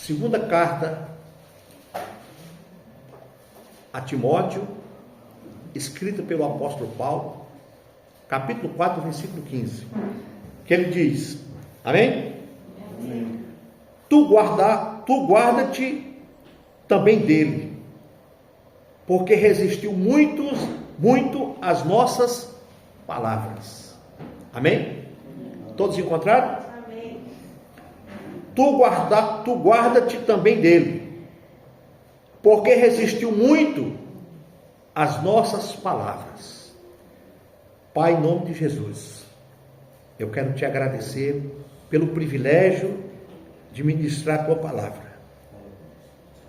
Segunda carta a Timóteo, escrita pelo apóstolo Paulo, capítulo 4, versículo 15, que ele diz, amém? Amém. Tu guarda-te também dele, porque resistiu muito às nossas palavras. Amém? Todos encontraram? Amém. Tu guarda-te também dele, porque resistiu muito às nossas palavras. Pai, em nome de Jesus, eu quero te agradecer pelo privilégio de ministrar a tua palavra,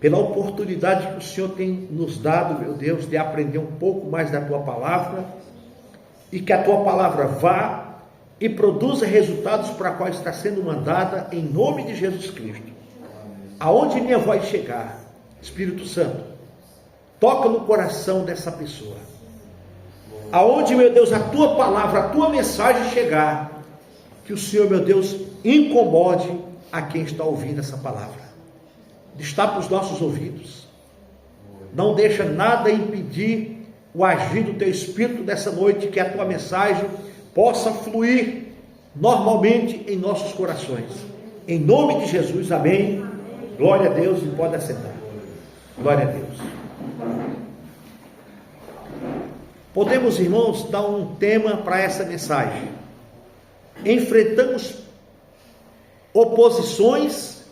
pela oportunidade que o Senhor tem nos dado, meu Deus, de aprender um pouco mais da tua palavra, e que a tua palavra vá e produza resultados para a qual está sendo mandada, em nome de Jesus Cristo. Aonde minha voz chegar, Espírito Santo, toca no coração dessa pessoa. Aonde, meu Deus, a tua palavra, a tua mensagem chegar, que o Senhor, meu Deus, incomode a quem está ouvindo essa palavra. Destapa os nossos ouvidos. Não deixa nada impedir o agir do teu Espírito dessa noite, que a tua mensagem possa fluir normalmente em nossos corações. Em nome de Jesus, amém. Glória a Deus, e pode assentar. Glória a Deus. Podemos, irmãos, dar um tema para essa mensagem. Enfrentamos oposições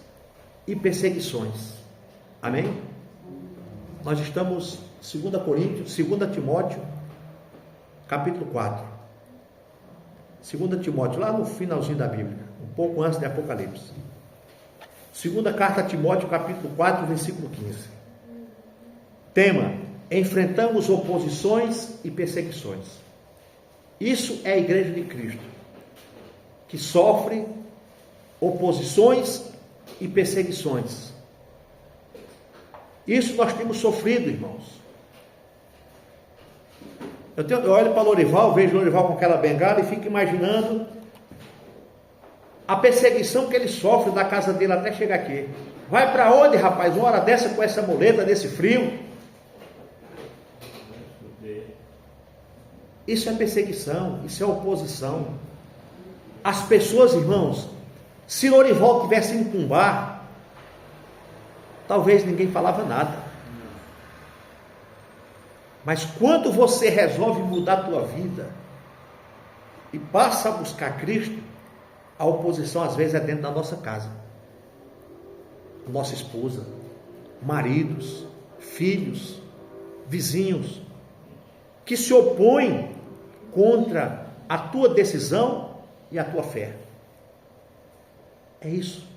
e perseguições. Amém? Nós estamos 2 Timóteo, capítulo 4. 2 Timóteo, lá no finalzinho da Bíblia, um pouco antes de Apocalipse. Segunda carta a Timóteo, capítulo 4, versículo 15. Tema: enfrentamos oposições e perseguições. Isso é a igreja de Cristo, que sofre oposições e perseguições. Isso nós temos sofrido, irmãos. Eu olho para Lorival, vejo Lorival com aquela bengala e fico imaginando a perseguição que ele sofre da casa dele até chegar aqui. Vai para onde, rapaz? Uma hora dessa com essa muleta, desse frio? Isso é perseguição, isso é oposição. As pessoas, irmãos, se Lorival tivesse em Cumbá, talvez ninguém falava nada. Mas quando você resolve mudar a tua vida e passa a buscar Cristo, a oposição às vezes é dentro da nossa casa. A nossa esposa, maridos, filhos, vizinhos, que se opõem contra a tua decisão e a tua fé. É isso.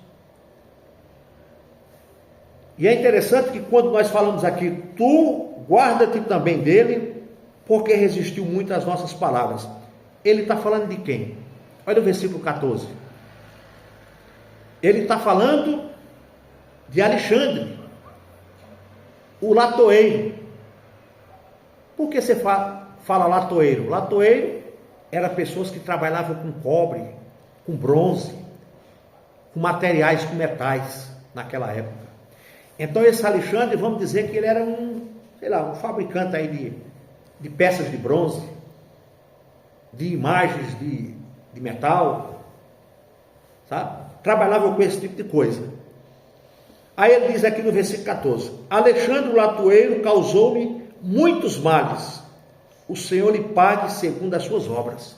E é interessante que quando nós falamos aqui, tu guarda-te também dele, porque resistiu muito às nossas palavras. Ele está falando de quem? Olha o versículo 14. Ele está falando de Alexandre, o latoeiro. Por que você fala latoeiro? Latoeiro era pessoas que trabalhavam com cobre, com bronze, com materiais, com metais, naquela época. Então esse Alexandre, vamos dizer que ele era um fabricante aí de peças de bronze, de imagens de metal, sabe? Trabalhava com esse tipo de coisa. Aí ele diz aqui no versículo 14: Alexandre o latoeiro causou-me muitos males, o Senhor lhe pague segundo as suas obras.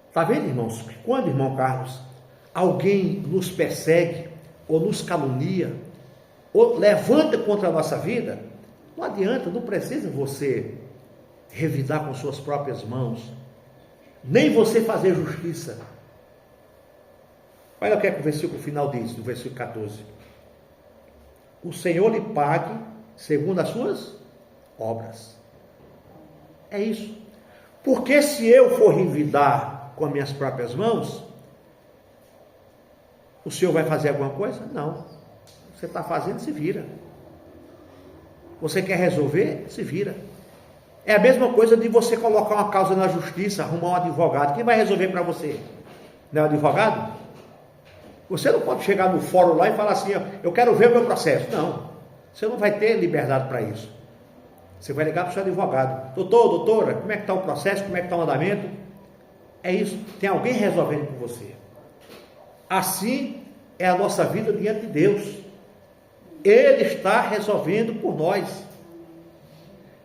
Está vendo, irmãos? Que quando, irmão Carlos, alguém nos persegue, ou nos calunia, ou levanta contra a nossa vida, não adianta, não precisa você revidar com suas próprias mãos, nem você fazer justiça. Olha o que é que o versículo final diz, no versículo 14: o Senhor lhe pague segundo as suas obras. É isso. Porque se eu for revidar com as minhas próprias mãos, o Senhor vai fazer alguma coisa? Não. Você está fazendo, se vira. Você quer resolver? Se vira. É a mesma coisa de você colocar uma causa na justiça, arrumar um advogado. Quem vai resolver para você? Não é o advogado? Você não pode chegar no fórum lá e falar assim, eu quero ver o meu processo. Não, você não vai ter liberdade para isso. Você vai ligar para o seu advogado. Doutor, doutora, como é que está o processo? Como é que está o andamento? É isso, tem alguém resolvendo por você. Assim é a nossa vida diante de Deus. Ele está resolvendo por nós.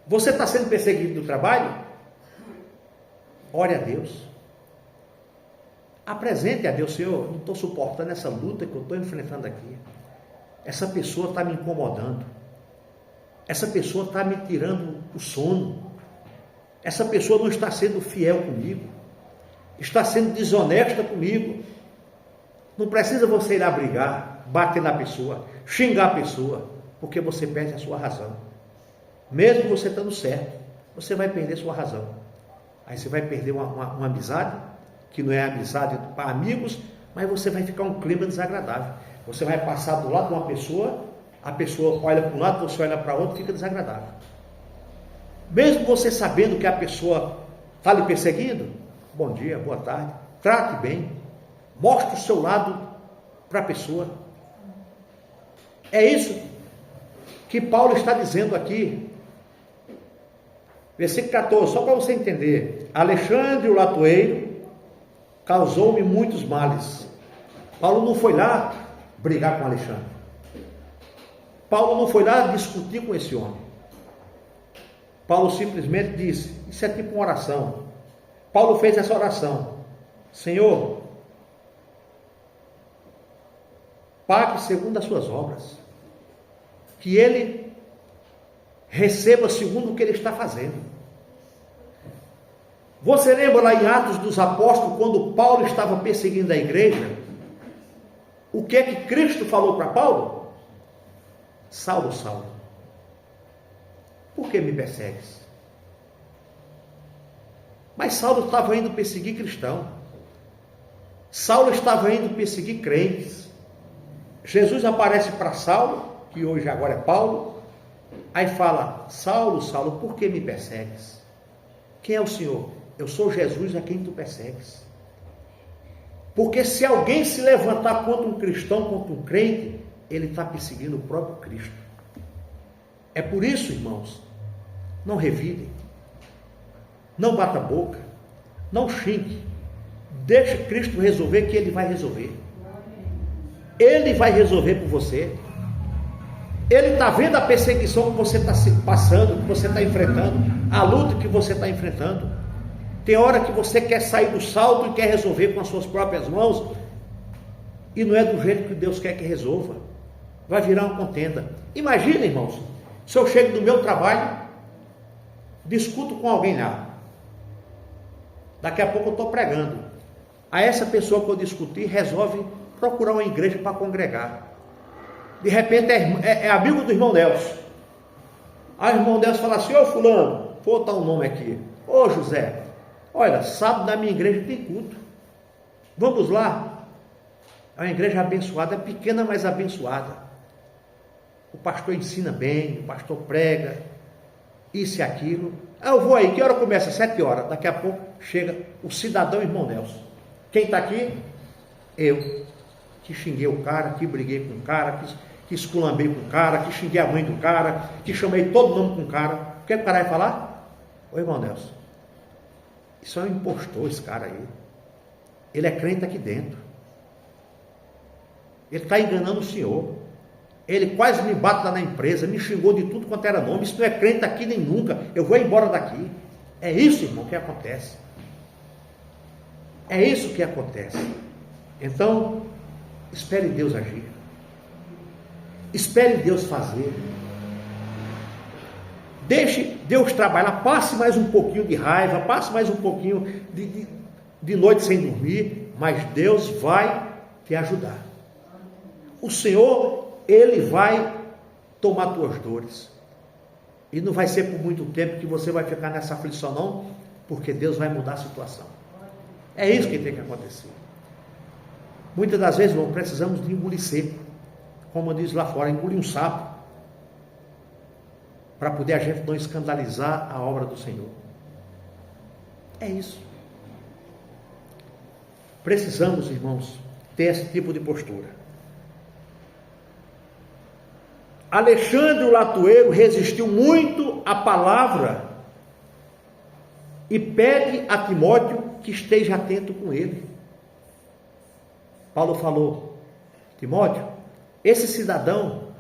Você está sendo perseguido no trabalho? Ore a Deus. Apresente a Deus, Senhor, não estou suportando essa luta que eu estou enfrentando aqui. Essa pessoa está me incomodando. Essa pessoa está me tirando o sono. Essa pessoa não está sendo fiel comigo. Está sendo desonesta comigo. Não precisa você ir lá brigar, bater na pessoa, xingar a pessoa, porque você perde a sua razão. Mesmo você estando certo, você vai perder sua razão. Aí você vai perder uma amizade, que não é amizade para amigos, mas você vai ficar um clima desagradável. Você vai passar do lado de uma pessoa, a pessoa olha para um lado, você olha para outro, fica desagradável. Mesmo você sabendo que a pessoa está lhe perseguindo, bom dia, boa tarde, trate bem, mostre o seu lado para a pessoa. É isso que Paulo está dizendo aqui. Versículo 14, só para você entender. Alexandre o latoeiro causou-me muitos males. Paulo não foi lá brigar com Alexandre. Paulo não foi lá discutir com esse homem. Paulo simplesmente disse, isso é tipo uma oração. Paulo fez essa oração. Senhor, pague segundo as suas obras. Que ele receba segundo o que ele está fazendo. Você lembra lá em Atos dos Apóstolos, quando Paulo estava perseguindo a igreja? O que é que Cristo falou para Paulo? Saulo, Saulo, por que me persegues? Mas Saulo estava indo perseguir cristão. Saulo estava indo perseguir crentes. Jesus aparece para Saulo, que hoje agora é Paulo, aí fala, Saulo, Saulo, por que me persegues? Quem é o Senhor? Eu sou Jesus a quem tu persegues. Porque se alguém se levantar contra um cristão, contra um crente, ele está perseguindo o próprio Cristo. É por isso, irmãos, não revidem, não bata a boca, não xingue, deixe Cristo resolver, que Ele vai resolver. Ele vai resolver por você. Ele está vendo a perseguição que você está passando, que você está enfrentando, a luta que você está enfrentando. Tem hora que você quer sair do salto e quer resolver com as suas próprias mãos, e não é do jeito que Deus quer que resolva. Vai virar uma contenda. Imagina, irmãos, se eu chego do meu trabalho, discuto com alguém lá, daqui a pouco eu estou pregando, aí essa pessoa que eu discuti resolve procurar uma igreja para congregar. De repente é amigo do irmão Nelson. Aí o irmão Nelson fala assim, ô fulano, vou botar um nome aqui, ô José, olha, sábado na minha igreja tem culto, vamos lá. É uma igreja abençoada, é pequena, mas abençoada. O pastor ensina bem, o pastor prega, isso e aquilo. Ah, eu vou aí, que hora começa? 7 horas. Daqui a pouco chega o cidadão irmão Nelson. Quem está aqui? Eu, que xinguei o cara, que briguei com o cara, que esculambei com o cara, que xinguei a mãe do cara, que chamei todo mundo com o cara. O que o cara vai falar? Ô irmão Nelson, isso é um impostor, esse cara aí. Ele é crente aqui dentro. Ele está enganando o senhor. Ele quase me bate lá na empresa, me xingou de tudo quanto era nome. Isso não é crente aqui nem nunca. Eu vou embora daqui. É isso, irmão, que acontece. É isso que acontece. Então, espere Deus agir. Espere Deus fazer. Deixe Deus trabalhar. Passe mais um pouquinho de raiva, passe mais um pouquinho de noite sem dormir, mas Deus vai te ajudar. O Senhor, Ele vai tomar tuas dores. E não vai ser por muito tempo que você vai ficar nessa aflição, não, porque Deus vai mudar a situação. É isso que tem que acontecer. Muitas das vezes, irmão, precisamos de engolir seco, como diz lá fora, engolir um sapo, para poder a gente não escandalizar a obra do Senhor. É isso. Precisamos, irmãos, ter esse tipo de postura. Alexandre o latoeiro resistiu muito à palavra e pede a Timóteo que esteja atento com ele. Paulo falou: Timóteo, esse cidadão,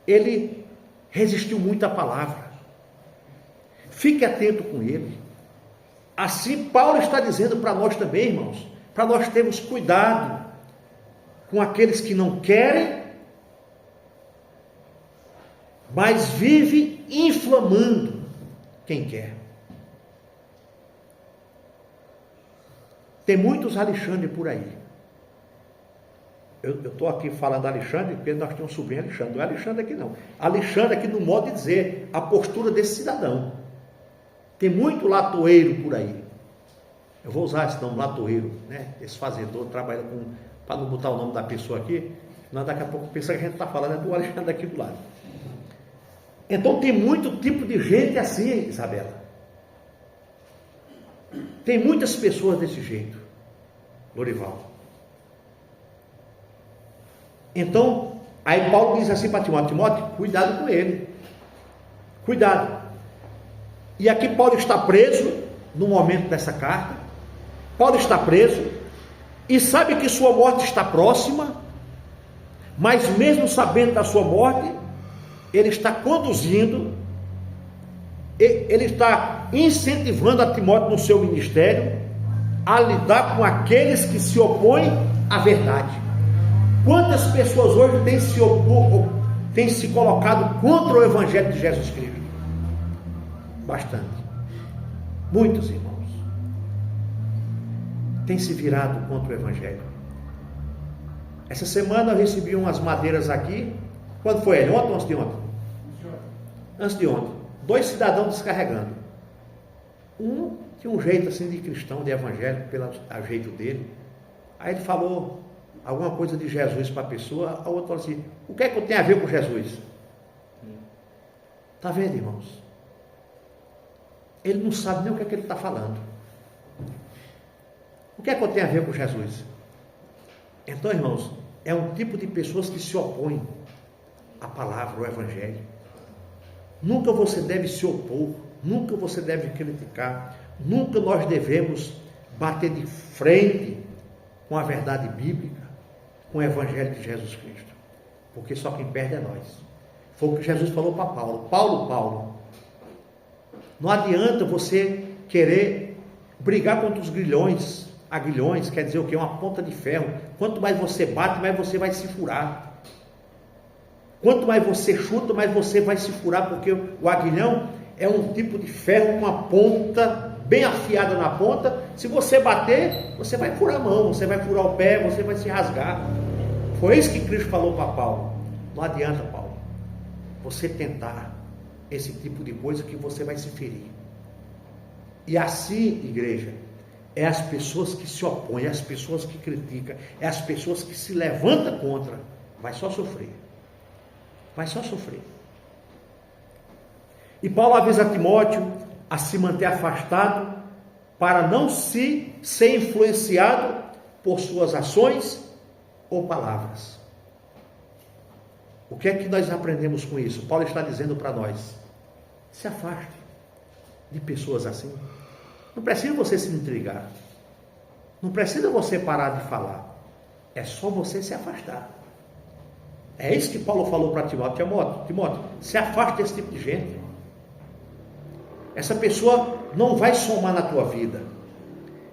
ele resistiu muito à palavra. Fique atento com ele. Assim, Paulo está dizendo para nós também, irmãos, para nós termos cuidado com aqueles que não querem, mas vive inflamando quem quer. Tem muitos Alexandre por aí. Eu estou aqui falando Alexandre porque nós temos um sobrinho Alexandre. Não é Alexandre aqui não. Alexandre aqui no modo de dizer a postura desse cidadão. Tem muito latoeiro por aí. Eu vou usar esse nome, latoeiro, né? Esse fazedor trabalha com, para não botar o nome da pessoa aqui, senão daqui a pouco pensa que a gente está falando é do Alexandre aqui do lado. Então tem muito tipo de gente assim, Isabela. Tem muitas pessoas desse jeito, Lorival. Então, aí Paulo diz assim para Timóteo: Timóteo, cuidado com ele. Cuidado. E aqui Paulo está preso no momento dessa carta. Paulo está preso e sabe que sua morte está próxima, mas mesmo sabendo da sua morte, ele está conduzindo, ele está incentivando a Timóteo no seu ministério a lidar com aqueles que se opõem à verdade. Quantas pessoas hoje têm se colocado contra o Evangelho de Jesus Cristo? Bastante. Muitos irmãos têm se virado contra o Evangelho. Essa semana eu recebi umas madeiras aqui. Quando foi ele? Ontem ou antes de ontem? Antes de ontem. 2 cidadãos descarregando. Um tinha um jeito assim de cristão, de evangélico, pelo jeito dele. Aí ele falou alguma coisa de Jesus para a pessoa. A outra falou assim: o que é que eu tenho a ver com Jesus? Está vendo, irmãos? Ele não sabe nem o que é que ele está falando. O que é que eu tenho a ver com Jesus? Então, irmãos, é um tipo de pessoas que se opõem à palavra, ao Evangelho. Nunca você deve se opor, nunca você deve criticar, nunca nós devemos bater de frente com a verdade bíblica, com o Evangelho de Jesus Cristo, porque só quem perde é nós. Foi o que Jesus falou para Paulo: Paulo, não adianta você querer brigar contra os grilhões. Aguilhões quer dizer o quê? Uma ponta de ferro. Quanto mais você bate, mais você vai se furar. Quanto mais você chuta, mais você vai se furar, porque o aguilhão é um tipo de ferro com uma ponta bem afiada na ponta. Se você bater, você vai furar a mão, você vai furar o pé, você vai se rasgar. Foi isso que Cristo falou para Paulo. Não adianta, Paulo, você tentar esse tipo de coisa, que você vai se ferir. E assim, igreja, é as pessoas que se opõem, é as pessoas que criticam, é as pessoas que se levantam contra, vai só sofrer. Vai só sofrer. E Paulo avisa Timóteo a se manter afastado para não ser influenciado por suas ações ou palavras. O que é que nós aprendemos com isso? Paulo está dizendo para nós: se afaste de pessoas assim. Não precisa você se intrigar. Não precisa você parar de falar. É só você se afastar. É isso que Paulo falou para Timóteo. Timóteo, se afaste desse tipo de gente. Essa pessoa não vai somar na tua vida.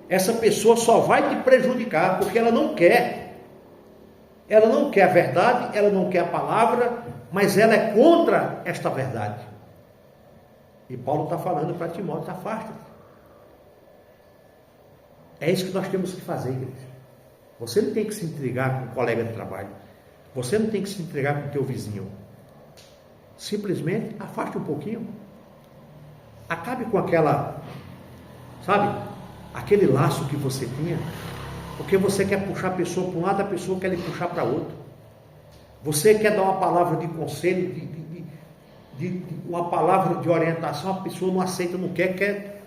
Essa pessoa só vai te prejudicar, porque ela não quer. Ela não quer a verdade, ela não quer a palavra, mas ela é contra esta verdade. E Paulo está falando para Timóteo: afasta-te. É isso que nós temos que fazer, igreja. Você não tem que se intrigar com um colega de trabalho. Você não tem que se intrigar com o teu vizinho. Simplesmente afaste um pouquinho. Acabe com aquela, sabe, aquele laço que você tinha. Porque você quer puxar a pessoa para um lado, a pessoa quer lhe puxar para outro. Você quer dar uma palavra de conselho, uma palavra de orientação, a pessoa não aceita, não quer.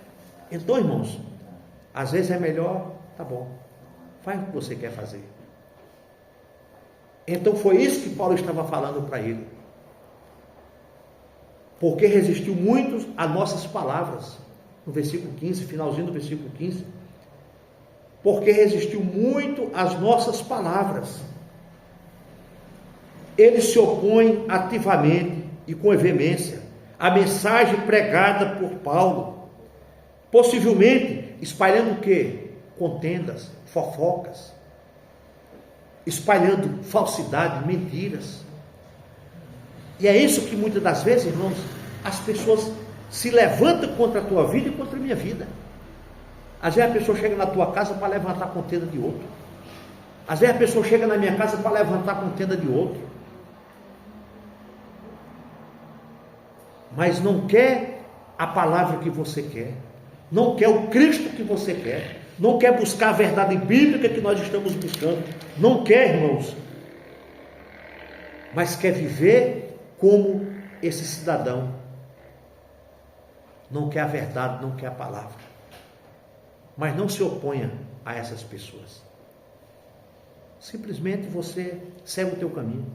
Então, irmãos, às vezes é melhor, tá bom, Faz o que você quer fazer. Então foi isso que Paulo estava falando para ele. Porque resistiu muito a nossas palavras. No versículo 15, finalzinho do versículo 15. Porque resistiu muito às nossas palavras. Ele se opõe ativamente e com veemência à mensagem pregada por Paulo, possivelmente espalhando o quê? Contendas, fofocas, espalhando falsidade, mentiras. E é isso que muitas das vezes, irmãos, as pessoas se levantam contra a tua vida e contra a minha vida. Às vezes a pessoa chega na tua casa para levantar a contenda de outro. Às vezes a pessoa chega na minha casa para levantar a contenda de outro. Mas não quer a palavra que você quer. Não quer o Cristo que você quer. Não quer buscar a verdade bíblica que nós estamos buscando. Não quer, irmãos. Mas quer viver como esse cidadão. Não quer a verdade, não quer a palavra. Mas não se oponha a essas pessoas. Simplesmente você segue o teu caminho.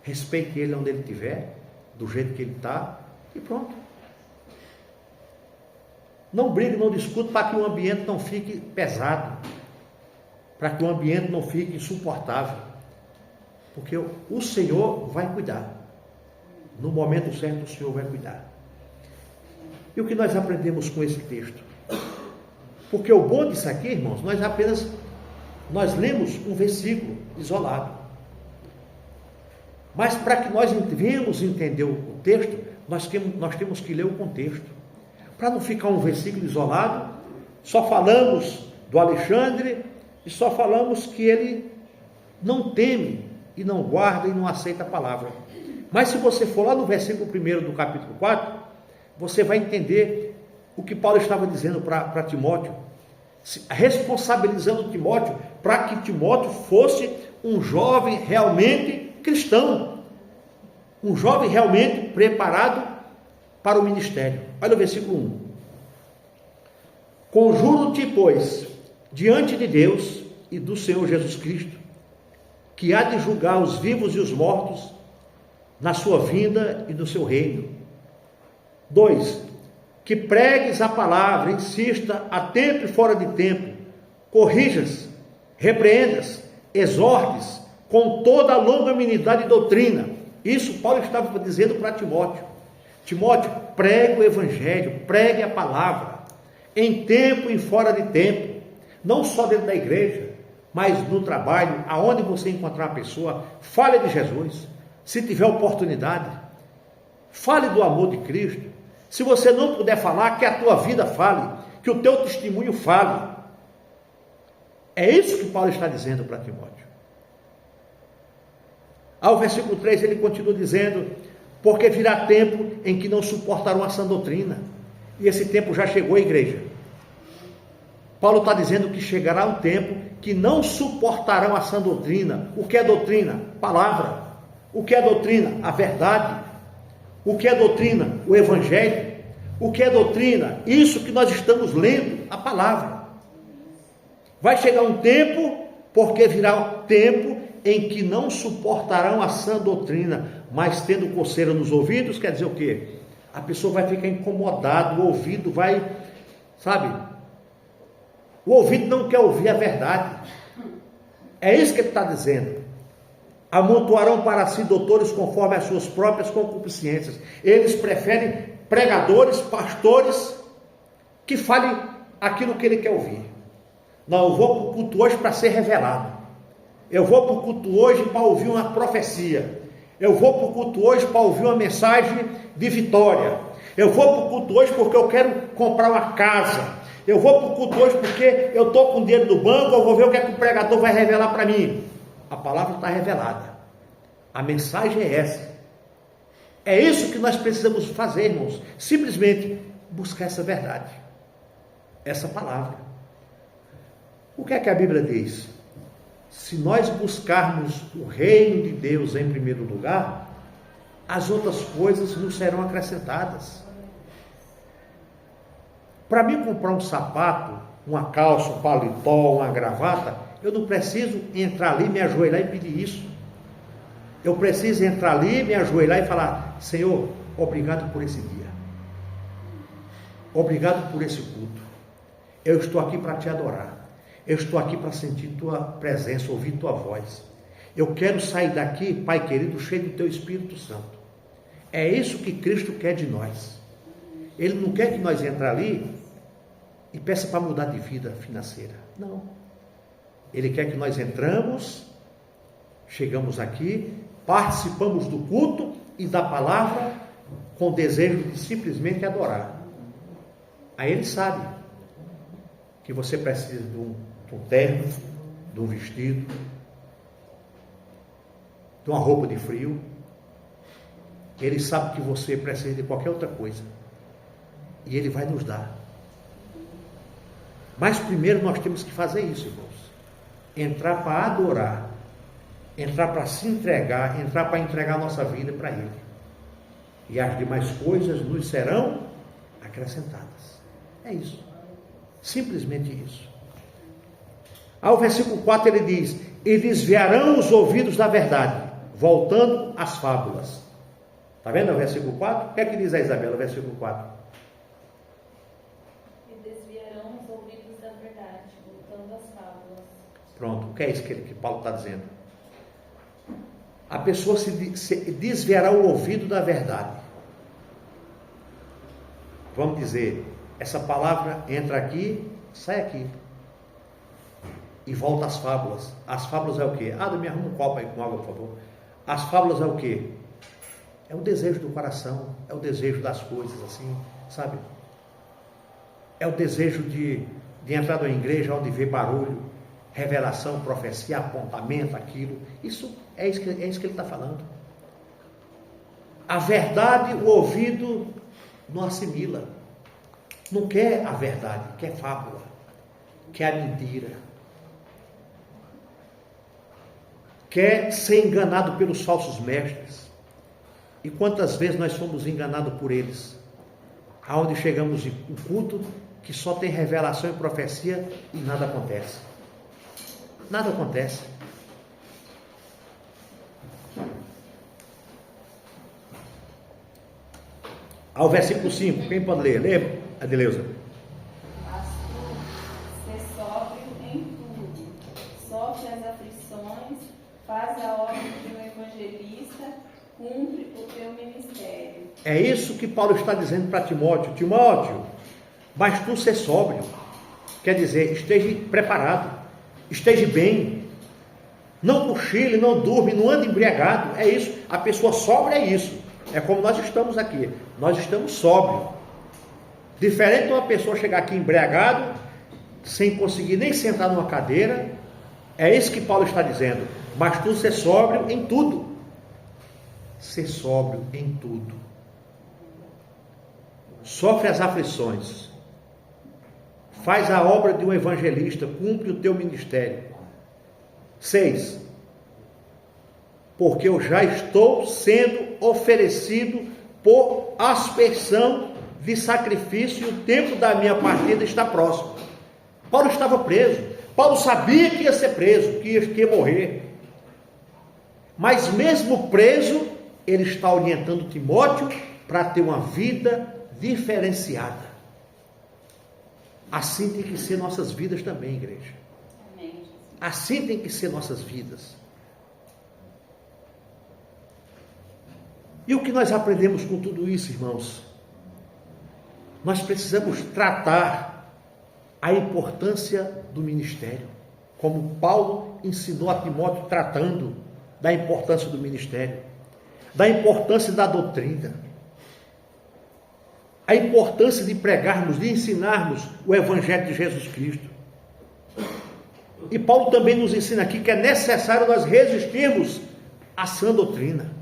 Respeite ele onde ele estiver, do jeito que ele está, e pronto. Não brigue, não discute para que o ambiente não fique pesado, para que o ambiente não fique insuportável, porque o Senhor vai cuidar. No momento certo o Senhor vai cuidar. E o que nós aprendemos com esse texto? Porque o bom disso aqui, irmãos, nós lemos um versículo isolado. Mas para que nós venhamos entender o texto, nós temos que ler o contexto. Para não ficar um versículo isolado, só falamos do Alexandre e só falamos que ele não teme e não guarda e não aceita a palavra. Mas se você for lá no versículo 1 do capítulo 4, você vai entender o que Paulo estava dizendo para Timóteo, responsabilizando Timóteo para que Timóteo fosse um jovem realmente cristão, um jovem realmente preparado para o ministério. Olha o versículo 1. Conjuro-te, pois, diante de Deus e do Senhor Jesus Cristo, que há de julgar os vivos e os mortos na sua vinda e no seu reino. 2. Que pregues a palavra, insista a tempo e fora de tempo, corrijas, repreendas, exortes com toda a longanimidade e doutrina. Isso Paulo estava dizendo para Timóteo. Timóteo, pregue o evangelho, pregue a palavra, em tempo e fora de tempo, não só dentro da igreja, mas no trabalho, aonde você encontrar uma pessoa, fale de Jesus. Se tiver oportunidade, fale do amor de Cristo. Se você não puder falar, que a tua vida fale, que o teu testemunho fale. É isso que Paulo está dizendo para Timóteo. Ao versículo 3 ele continua dizendo: porque virá tempo em que não suportarão a sã doutrina. E esse tempo já chegou, à igreja. Paulo está dizendo que chegará um tempo que não suportarão a sã doutrina. O que é doutrina? Palavra. O que é doutrina? A verdade. O que é doutrina? O evangelho. O que é doutrina? Isso que nós estamos lendo, a palavra. Vai chegar um tempo, porque virá um tempo em que não suportarão a sã doutrina, mas tendo coceira nos ouvidos, quer dizer o quê? A pessoa vai ficar incomodada, o ouvido vai, o ouvido não quer ouvir a verdade. É isso que ele está dizendo. Amontoarão para si doutores conforme as suas próprias concupiscências. Eles preferem pregadores, pastores, que falem aquilo que ele quer ouvir. Não, eu vou para o culto hoje para ser revelado. Eu vou para o culto hoje para ouvir uma profecia. Eu vou para o culto hoje para ouvir uma mensagem de vitória. Eu vou para o culto hoje porque eu quero comprar uma casa. Eu vou para o culto hoje porque eu estou com dinheiro no banco, eu vou ver o que é que o pregador vai revelar para mim. A palavra está revelada. A mensagem é essa. É isso que nós precisamos fazer, irmãos. Simplesmente buscar essa verdade. Essa palavra. O que é que a Bíblia diz? Se nós buscarmos o reino de Deus em primeiro lugar, as outras coisas nos serão acrescentadas. Para mim comprar um sapato uma calça, um paletó, uma gravata, eu não preciso entrar ali, me ajoelhar e pedir isso. Eu preciso entrar ali, me ajoelhar e falar: Senhor, obrigado por esse dia. Obrigado por esse culto. Eu estou aqui para te adorar. Eu estou aqui para sentir tua presença, ouvir tua voz. Eu quero sair daqui, Pai querido, cheio do teu Espírito Santo. É isso que Cristo quer de nós. Ele não quer que nós entremos ali e peça para mudar de vida financeira. Não. Ele quer que nós entramos, chegamos aqui, participamos do culto e da palavra com desejo de simplesmente adorar. Aí ele sabe que você precisa de um terno, de um vestido, de uma roupa de frio. Ele sabe que você precisa de qualquer outra coisa. E ele vai nos dar. Mas primeiro nós temos que fazer isso, irmãos. Entrar para adorar. Entrar para se entregar. Entrar para entregar a nossa vida para Ele. E as demais coisas nos serão acrescentadas. É isso. Simplesmente isso. Ao versículo 4 ele diz: e desviarão os ouvidos da verdade, voltando às fábulas. Está vendo o versículo 4? O que é que diz a Isabela, o versículo 4? E desviarão os ouvidos da verdade, voltando às fábulas. Pronto, o que é isso que Paulo está dizendo? A pessoa se desviará o ouvido da verdade. Vamos dizer, essa palavra entra aqui, sai aqui. E volta às fábulas. As fábulas é o quê? Me arruma um copo aí com água, por favor. As fábulas é o quê? É o desejo do coração, é o desejo das coisas, assim, sabe? É o desejo de entrar numa igreja onde vê barulho, revelação, profecia, apontamento, aquilo. Isso é isso que ele está falando. A verdade, o ouvido não assimila. Não quer a verdade, quer fábula, quer a mentira. Quer ser enganado pelos falsos mestres. E quantas vezes nós fomos enganados por eles? Aonde chegamos em um culto que só tem revelação e profecia e nada acontece. Nada acontece. Ao versículo 5, quem pode ler? Lê, Adeleuza. Mas tu, ser sóbrio em tudo, sofre as aflições, faz a obra de um evangelista, cumpre o teu ministério. É isso que Paulo está dizendo para Timóteo. Timóteo, mas tu ser sóbrio. Quer dizer, esteja preparado, esteja bem. Não cochile, não durme, não ande embriagado. É isso. A pessoa sóbria é isso. É como nós estamos aqui. Nós estamos sóbrios. Diferente de uma pessoa chegar aqui embriagado, sem conseguir nem sentar numa cadeira. É isso que Paulo está dizendo. Mas tu ser sóbrio em tudo. Ser sóbrio em tudo. Sofre as aflições. Faz a obra de um evangelista. Cumpre o teu ministério. 6. Porque eu já estou sendo oferecido por aspersão de sacrifício e o tempo da minha partida está próximo. Paulo estava preso. Paulo sabia que ia ser preso, que ia morrer. Mas mesmo preso, ele está orientando Timóteo para ter uma vida diferenciada. Assim tem que ser nossas vidas também, igreja. Assim tem que ser nossas vidas. E o que nós aprendemos com tudo isso, irmãos? Nós precisamos tratar a importância do ministério, como Paulo ensinou a Timóteo, tratando da importância do ministério, da importância da doutrina, a importância de pregarmos, de ensinarmos o Evangelho de Jesus Cristo. E Paulo também nos ensina aqui que é necessário nós resistirmos à sã doutrina.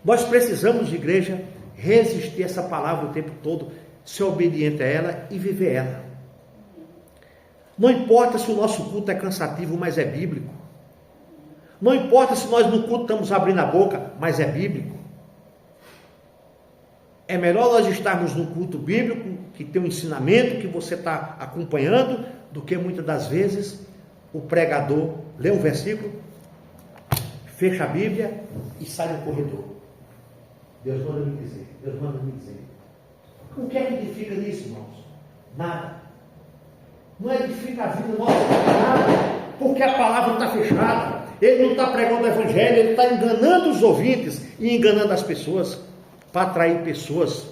Nós precisamos, igreja, resistir a essa palavra o tempo todo, ser obediente a ela e viver ela. Não importa se o nosso culto é cansativo, mas é bíblico. Não importa se nós no culto estamos abrindo a boca, mas é bíblico. É melhor nós estarmos no culto bíblico, que tem um ensinamento que você está acompanhando, do que muitas das vezes o pregador lê um versículo, fecha a Bíblia e sai no corredor. Deus manda me dizer, Deus manda me dizer. O que é que edifica nisso, irmãos? Nada. Não edifica a vida nossa, nada, porque a palavra está fechada. Ele não está pregando o evangelho, ele está enganando os ouvintes e enganando as pessoas, para atrair pessoas,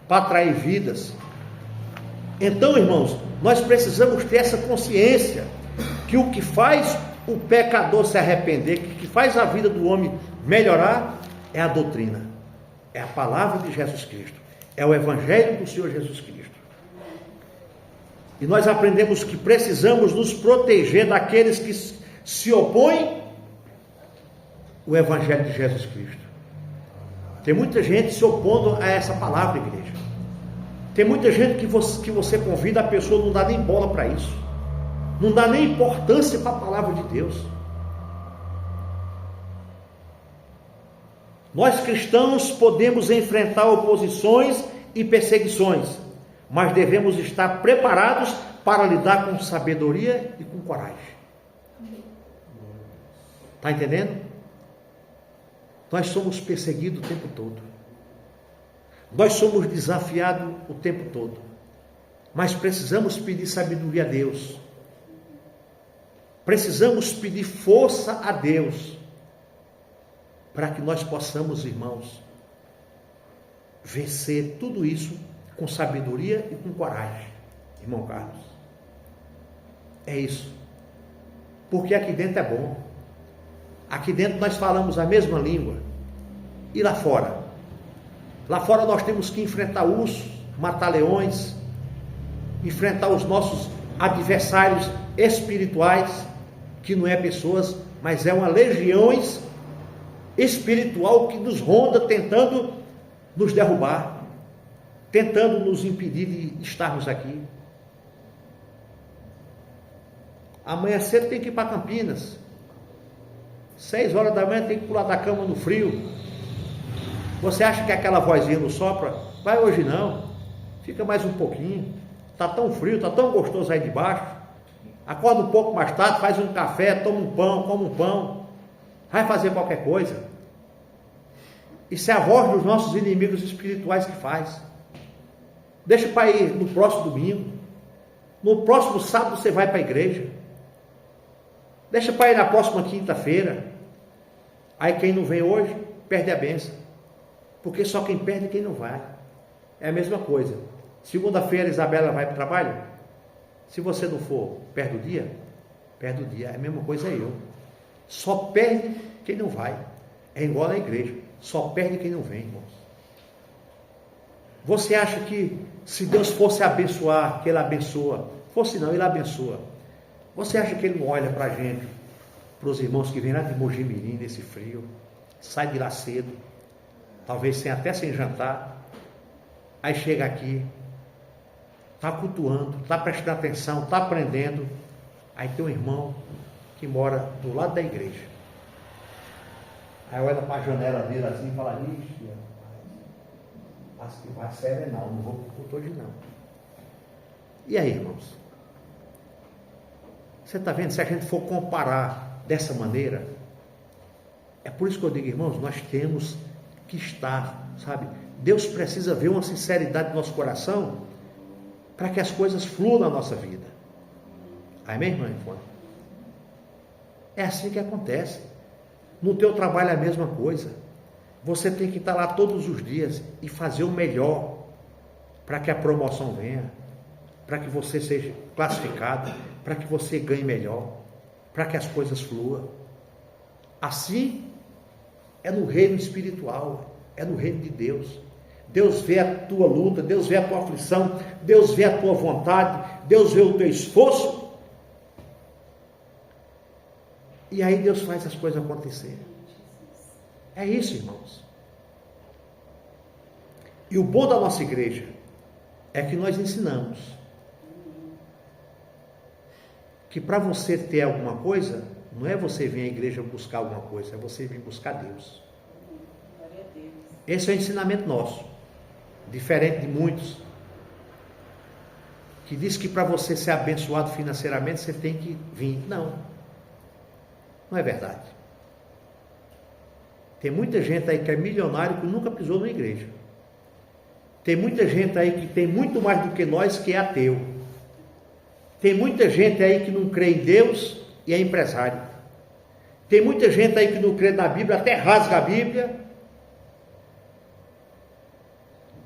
para atrair vidas. Então, irmãos, nós precisamos ter essa consciência, que o que faz o pecador se arrepender, que faz a vida do homem melhorar, é a doutrina, é a palavra de Jesus Cristo, é o evangelho do Senhor Jesus Cristo. E nós aprendemos que precisamos nos proteger daqueles que se opõem ao evangelho de Jesus Cristo. Tem muita gente se opondo a essa palavra, igreja. Tem muita gente que você convida, a pessoa não dá nem bola para isso, não dá nem importância para a palavra de Deus. Nós cristãos podemos enfrentar oposições e perseguições, mas devemos estar preparados para lidar com sabedoria e com coragem. Está entendendo? Nós somos perseguidos o tempo todo. Nós somos desafiados o tempo todo. Mas precisamos pedir sabedoria a Deus. Precisamos pedir força a Deus, para que nós possamos, irmãos, vencer tudo isso com sabedoria e com coragem, irmão Carlos. É isso. Porque aqui dentro é bom. Aqui dentro nós falamos a mesma língua. E lá fora? Lá fora nós temos que enfrentar ursos, matar leões, enfrentar os nossos adversários espirituais, que não é pessoas, mas é uma legiões espiritual que nos ronda, tentando nos derrubar, tentando nos impedir de estarmos aqui. Amanhã cedo tem que ir para Campinas. 6 horas da manhã tem que pular da cama no frio. Você acha que aquela vozinha não sopra? Vai hoje não. Fica mais um pouquinho. Está tão frio, está tão gostoso aí de baixo. Acorda um pouco mais tarde, faz um café, toma um pão, come um pão. Vai fazer qualquer coisa. Isso é a voz dos nossos inimigos espirituais que faz. Deixa para ir no próximo domingo. No próximo sábado você vai para a igreja. Deixa para ir na próxima quinta-feira. Aí quem não vem hoje, perde a bênção. Porque só quem perde é quem não vai. É a mesma coisa. Segunda-feira a Isabela vai para o trabalho. Se você não for, perde o dia? Perde o dia. É a mesma coisa eu. Só perde quem não vai. É igual na igreja. Só perde quem não vem, irmãos. Você acha que se Deus fosse abençoar, que Ele abençoa? Fosse não, Ele abençoa. Você acha que Ele não olha para a gente, para os irmãos que vêm lá de Mojimirim, nesse frio, sai de lá cedo, talvez até sem jantar, aí chega aqui, está cultuando, está prestando atenção, está aprendendo, aí tem um irmão que mora do lado da igreja, aí olha para a janela dele assim e fala, ixi, acho que vai ser não vou para o culto hoje não. E aí, irmãos? Você está vendo? Se a gente for comparar dessa maneira, é por isso que eu digo, irmãos, nós temos que estar, sabe? Deus precisa ver uma sinceridade no nosso coração para que as coisas fluam na nossa vida. Amém, irmã? É assim que acontece. No teu trabalho é a mesma coisa. Você tem que estar lá todos os dias e fazer o melhor para que a promoção venha, para que você seja classificado, para que você ganhe melhor, para que as coisas fluam. Assim é no reino espiritual, é no reino de Deus. Deus vê a tua luta, Deus vê a tua aflição, Deus vê a tua vontade, Deus vê o teu esforço. E aí Deus faz as coisas acontecerem. É isso, irmãos. E o bom da nossa igreja é que nós ensinamos que para você ter alguma coisa, não é você vir à igreja buscar alguma coisa, é você vir buscar Deus. Esse é o ensinamento nosso, diferente de muitos que diz que para você ser abençoado financeiramente você tem que vir. Não. Não é verdade. Tem muita gente aí que é milionário que nunca pisou numa igreja. Tem muita gente aí que tem muito mais do que nós que é ateu. Tem muita gente aí que não crê em Deus e é empresário. Tem muita gente aí que não crê na Bíblia, até rasga a Bíblia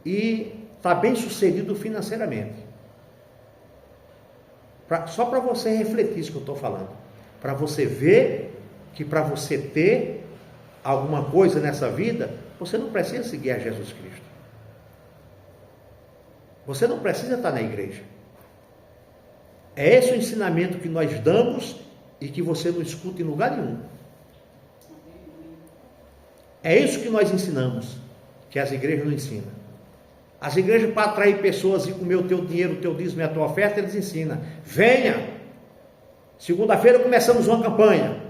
e está bem sucedido financeiramente. Só para você refletir isso que eu estou falando. Para você ver que para você ter alguma coisa nessa vida, você não precisa seguir a Jesus Cristo. Você não precisa estar na igreja. É esse o ensinamento que nós damos e que você não escuta em lugar nenhum. É isso que nós ensinamos, que as igrejas não ensinam. As igrejas, para atrair pessoas e comer o teu dinheiro, o teu dízimo e a tua oferta, eles ensinam. Venha! Segunda-feira começamos uma campanha.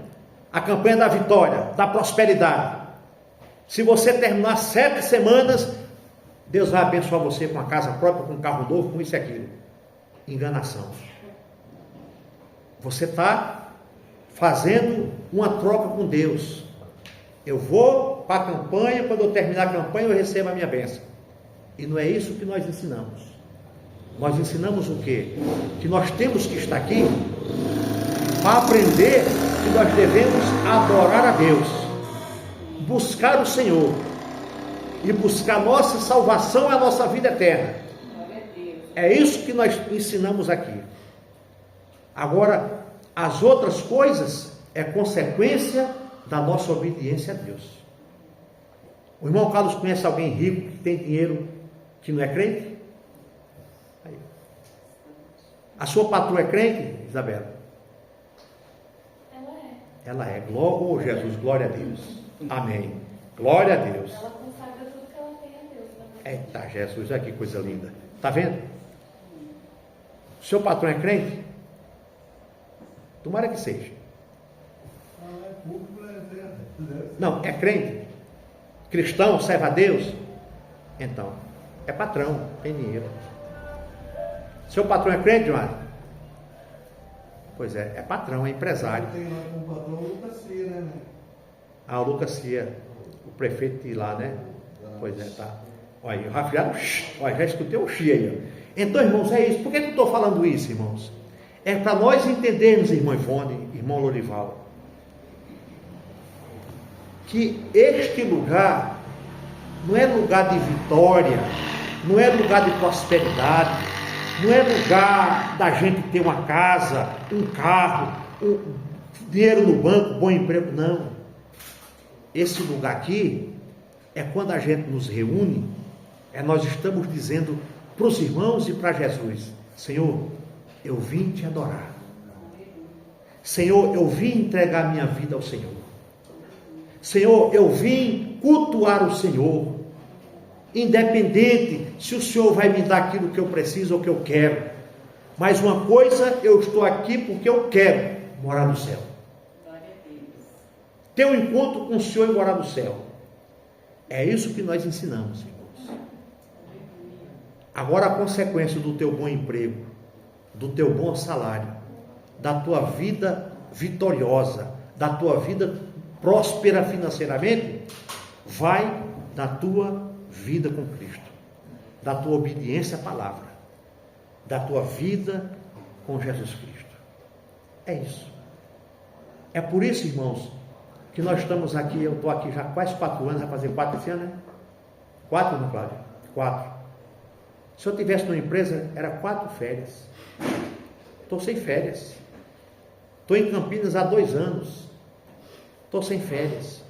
A campanha da vitória, da prosperidade. Se você terminar 7 semanas, Deus vai abençoar você com a casa própria, com um carro novo, com isso e aquilo. Enganação. Você está fazendo uma troca com Deus. Eu vou para a campanha, quando eu terminar a campanha eu recebo a minha bênção. E não é isso que nós ensinamos. Nós ensinamos o quê? Que nós temos que estar aqui para aprender que nós devemos adorar a Deus, buscar o Senhor e buscar nossa salvação e a nossa vida eterna. É isso que nós ensinamos aqui. Agora, as outras coisas é consequência da nossa obediência a Deus. O irmão Carlos conhece alguém rico que tem dinheiro que não é crente? Aí. A sua patroa é crente, Isabela? Ela é. Oh, Jesus, glória a Deus. Amém. Glória a Deus. Ela consagra tudo que ela tem a Deus também. Eita, Jesus, olha que coisa linda. Está vendo? O seu patrão é crente? Tomara que seja. Não, é crente? Cristão, serve a Deus? Então, é patrão, tem dinheiro. Seu patrão é crente, João? Pois é patrão, é empresário. Tem lá com o patrão o Lucas Cia, né? Ah, o Lucas Cia, o prefeito de lá, né? Pois é, tá. Olha, o Rafael, olha, já escutei o chi aí. Então, irmãos, é isso. Por que eu estou falando isso, irmãos? É para nós entendermos, irmão Ivone, irmão Lorival, que este lugar não é lugar de vitória, não é lugar de prosperidade, não é lugar da gente ter uma casa, um carro, dinheiro no banco, bom emprego, não. Esse lugar aqui é quando a gente nos reúne, nós estamos dizendo para os irmãos e para Jesus: Senhor, eu vim te adorar. Senhor, eu vim entregar minha vida ao Senhor. Senhor, eu vim cultuar o Senhor, independente se o Senhor vai me dar aquilo que eu preciso ou que eu quero. Mas uma coisa, eu estou aqui porque eu quero morar no céu. Ter um encontro com o Senhor e morar no céu. É isso que nós ensinamos, irmãos. Agora, a consequência do teu bom emprego, do teu bom salário, da tua vida vitoriosa, da tua vida próspera financeiramente, vai da tua vida com Cristo, da tua obediência à palavra, da tua vida com Jesus Cristo. É isso. É por isso, irmãos, que nós estamos aqui. Eu estou aqui já há quase 4 anos, vai fazer 4 esse ano, né? 4, não, Cláudio? 4. Se eu tivesse numa empresa, era 4 férias. Estou sem férias. Estou em Campinas há 2 anos. Estou sem férias.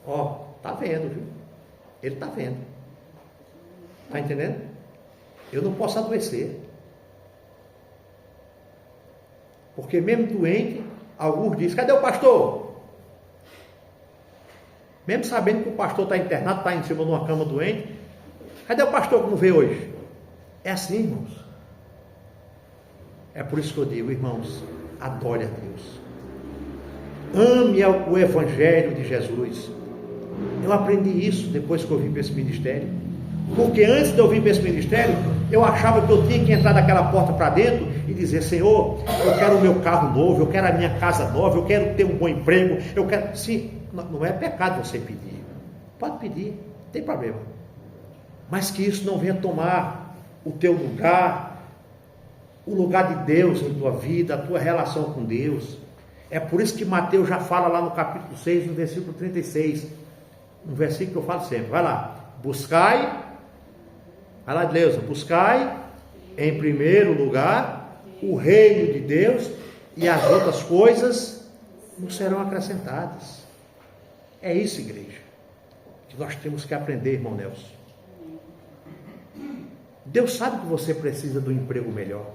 Ó, está vendo, viu? Ele está vendo. Está entendendo? Eu não posso adoecer. Porque mesmo doente, alguns dizem: cadê o pastor? Mesmo sabendo que o pastor está internado, está em cima de uma cama doente, cadê o pastor que não veio hoje? É assim, irmãos. É por isso que eu digo, irmãos, adore a Deus. Ame o Evangelho de Jesus. Eu aprendi isso depois que eu vim para esse ministério. Porque antes de eu vir para esse ministério, eu achava que eu tinha que entrar daquela porta para dentro e dizer: Senhor, eu quero o meu carro novo, eu quero a minha casa nova, eu quero ter um bom emprego, eu quero... Sim, não é pecado você pedir. Pode pedir, não tem problema. Mas que isso não venha tomar o teu lugar, o lugar de Deus em tua vida, a tua relação com Deus. É por isso que Mateus já fala lá no capítulo 6, no versículo 36, um versículo que eu falo sempre. Vai lá: buscai, vai lá, Deus, buscai em primeiro lugar o reino de Deus, e as outras coisas não serão acrescentadas. É isso, igreja, que nós temos que aprender, irmão Nelson. Deus sabe que você precisa de um emprego melhor.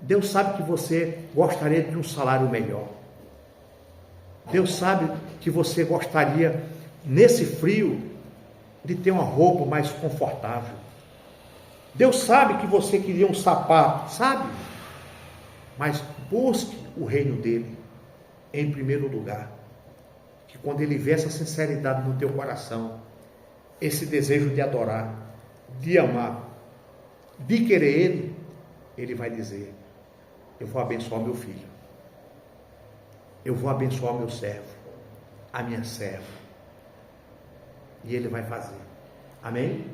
Deus sabe que você gostaria de um salário melhor. Deus sabe que você gostaria, nesse frio, de ter uma roupa mais confortável. Deus sabe que você queria um sapato, sabe? Mas busque o reino dele em primeiro lugar. Que quando ele vê essa sinceridade no teu coração, esse desejo de adorar, de amar, de querer ele, ele vai dizer: eu vou abençoar meu filho, eu vou abençoar meu servo, a minha serva. E ele vai fazer. Amém?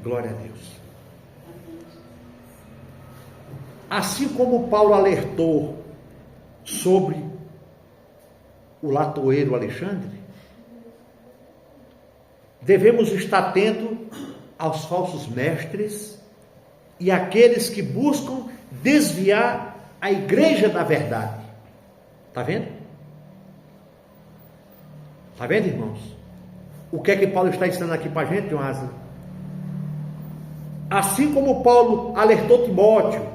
Glória a Deus. Assim como Paulo alertou sobre o latoeiro Alexandre, devemos estar atentos aos falsos mestres e aqueles que buscam desviar a igreja da verdade. Está vendo? Está vendo, irmãos? O que é que Paulo está ensinando aqui para a gente, Joás? Assim como Paulo alertou Timóteo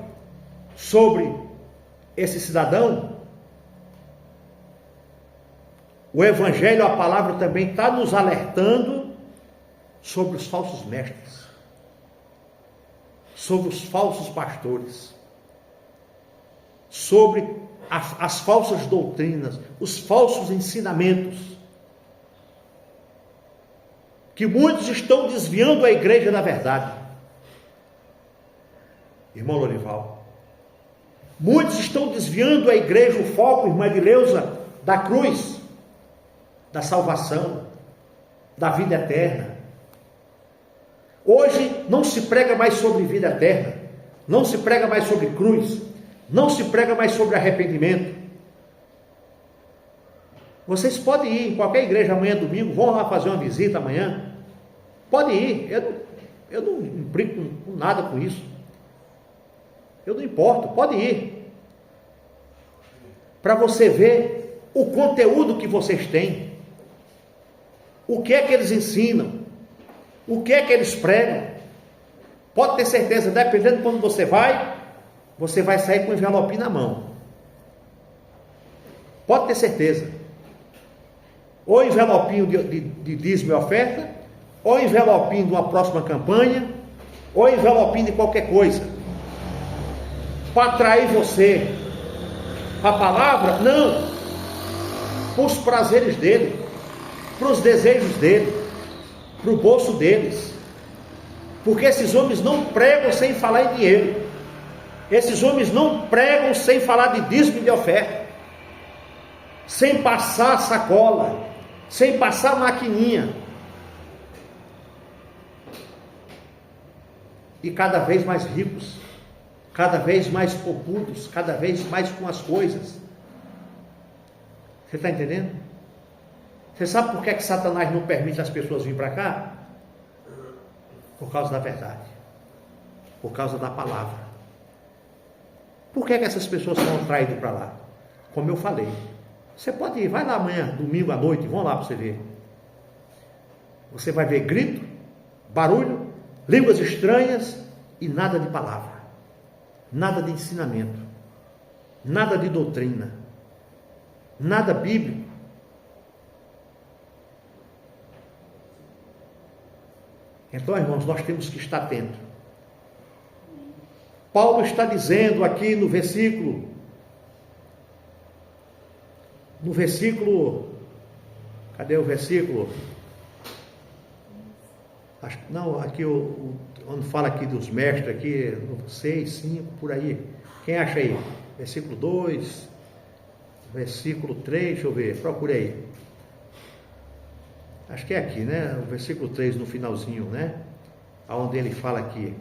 sobre esse cidadão, o Evangelho, a palavra também está nos alertando sobre os falsos mestres, sobre os falsos pastores, sobre as falsas doutrinas, os falsos ensinamentos, que muitos estão desviando a igreja da verdade. Irmão Lorival, muitos estão desviando a igreja, o foco, irmã Edileuza, da cruz, da salvação, da vida eterna. Hoje não se prega mais sobre vida eterna, não se prega mais sobre cruz, não se prega mais sobre arrependimento. Vocês podem ir em qualquer igreja amanhã, domingo, vão lá fazer uma visita amanhã. Pode ir, eu não implico com nada com isso. Eu não importo, pode ir. Para você ver o conteúdo que vocês têm. O que é que eles ensinam? O que é que eles pregam? Pode ter certeza, dependendo de quando você vai sair com o envelopinho na mão. Pode ter certeza. Ou envelopinho de dízimo e oferta, ou envelopinho de uma próxima campanha, ou envelopinho de qualquer coisa, para atrair você para a palavra. Não, para os prazeres dele, para os desejos dele, para o bolso deles. Porque esses homens não pregam sem falar em dinheiro, esses homens não pregam sem falar de dízimo e de oferta, sem passar sacola, sem passar maquininha. E cada vez mais ricos, cada vez mais popudos, cada vez mais com as coisas. Você está entendendo? Você sabe por que Satanás não permite as pessoas virem para cá? Por causa da verdade, por causa da palavra. Por que essas pessoas são atraídas para lá? Como eu falei, você pode ir, vai lá amanhã, domingo à noite, vão lá para você ver. Você vai ver grito, barulho, línguas estranhas e nada de palavra, nada de ensinamento, nada de doutrina, nada bíblico. Então, irmãos, nós temos que estar atentos. Paulo está dizendo aqui no versículo, cadê o versículo? Não, aqui onde fala aqui dos mestres, aqui, 6, 5, por aí. Quem acha aí? Versículo 2, versículo 3, deixa eu ver, procure aí. Acho que é aqui, né? O versículo 3 no finalzinho, né? Onde ele fala aqui.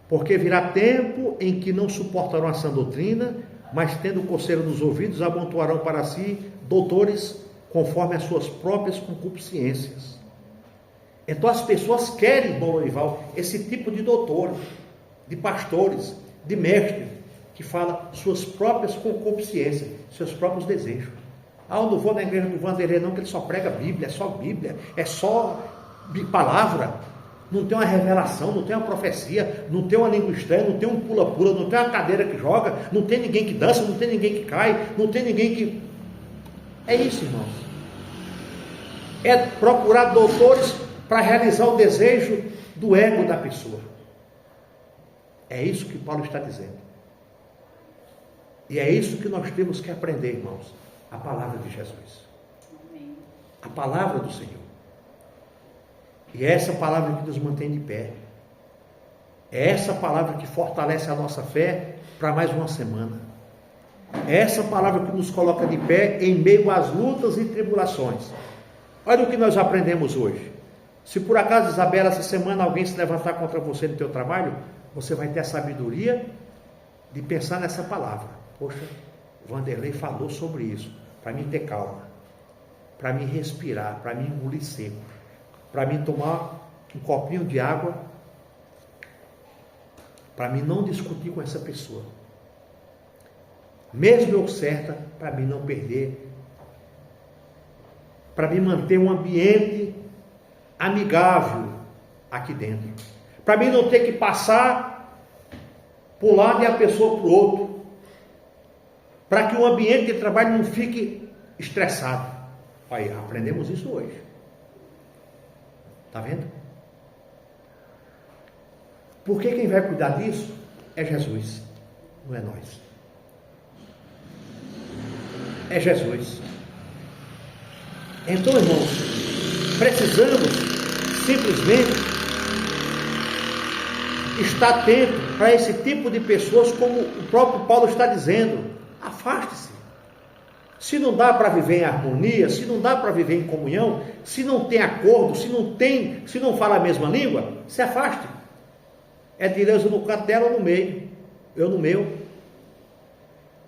Porque virá tempo em que não suportarão a sã doutrina, mas tendo coceira nos ouvidos, amontoarão para si doutores conforme as suas próprias concupiscências. Então as pessoas querem, irmão Lorival, esse tipo de doutor, de pastores, de mestre, que fala suas próprias concupiscências, seus próprios desejos. Eu não vou na igreja do Vanderlei não, que ele só prega Bíblia, é só palavra. Não tem uma revelação, não tem uma profecia, não tem uma língua estranha, não tem um pula-pula, não tem uma cadeira que joga, não tem ninguém que dança, não tem ninguém que cai, não tem ninguém que... É isso, irmãos. É procurar doutores para realizar o desejo do ego da pessoa. É isso que Paulo está dizendo. E é isso que nós temos que aprender, irmãos. A palavra de Jesus. A palavra do Senhor. E é essa palavra que nos mantém de pé. É essa palavra que fortalece a nossa fé para mais uma semana. É essa palavra que nos coloca de pé em meio às lutas e tribulações. Olha o que nós aprendemos hoje. Se por acaso, Isabela, essa semana alguém se levantar contra você no teu trabalho, você vai ter a sabedoria de pensar nessa palavra. Poxa, o Vanderlei falou sobre isso, para mim ter calma, para mim respirar, para mim engolir seco, para mim tomar um copinho de água, para mim não discutir com essa pessoa, mesmo eu certa, para mim não perder, para mim manter um ambiente amigável aqui dentro, para mim não ter que passar por um lado e a pessoa para o outro, para que o ambiente de trabalho não fique estressado. Aí, aprendemos isso hoje. Está vendo? Porque quem vai cuidar disso é Jesus, não é nós. É Jesus. Então, irmãos, precisamos simplesmente estar atento para esse tipo de pessoas, como o próprio Paulo está dizendo. Afaste-se. Se não dá para viver em harmonia, se não dá para viver em comunhão, se não tem acordo, se não fala a mesma língua, se afaste. É de Deus no canto dela ou no meio, eu no meu.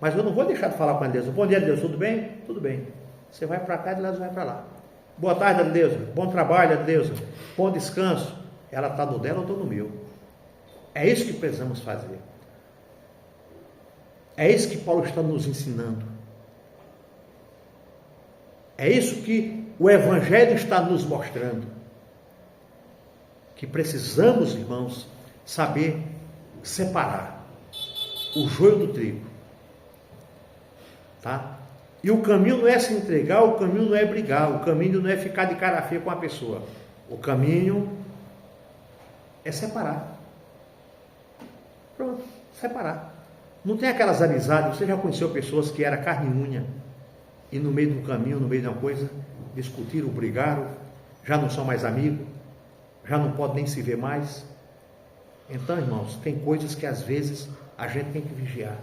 Mas eu não vou deixar de falar com a Deus. Bom dia, Deus, tudo bem? Tudo bem. Você vai para cá e Deus vai para lá. Boa tarde, Deus. Bom trabalho, Deus. Bom descanso. Ela está no dela, eu estou no meu. É isso que precisamos fazer. É isso que Paulo está nos ensinando. É isso que o Evangelho está nos mostrando. Que precisamos, irmãos, saber separar o joio do trigo. Tá? E o caminho não é se entregar, o caminho não é brigar, o caminho não é ficar de cara feia com a pessoa. O caminho é separar. Pronto, separar. Não tem aquelas amizades, você já conheceu pessoas que era carne e unha, e no meio do caminho, no meio de uma coisa, discutiram, brigaram, já não são mais amigos, já não podem nem se ver mais. Então, irmãos, tem coisas que às vezes a gente tem que vigiar.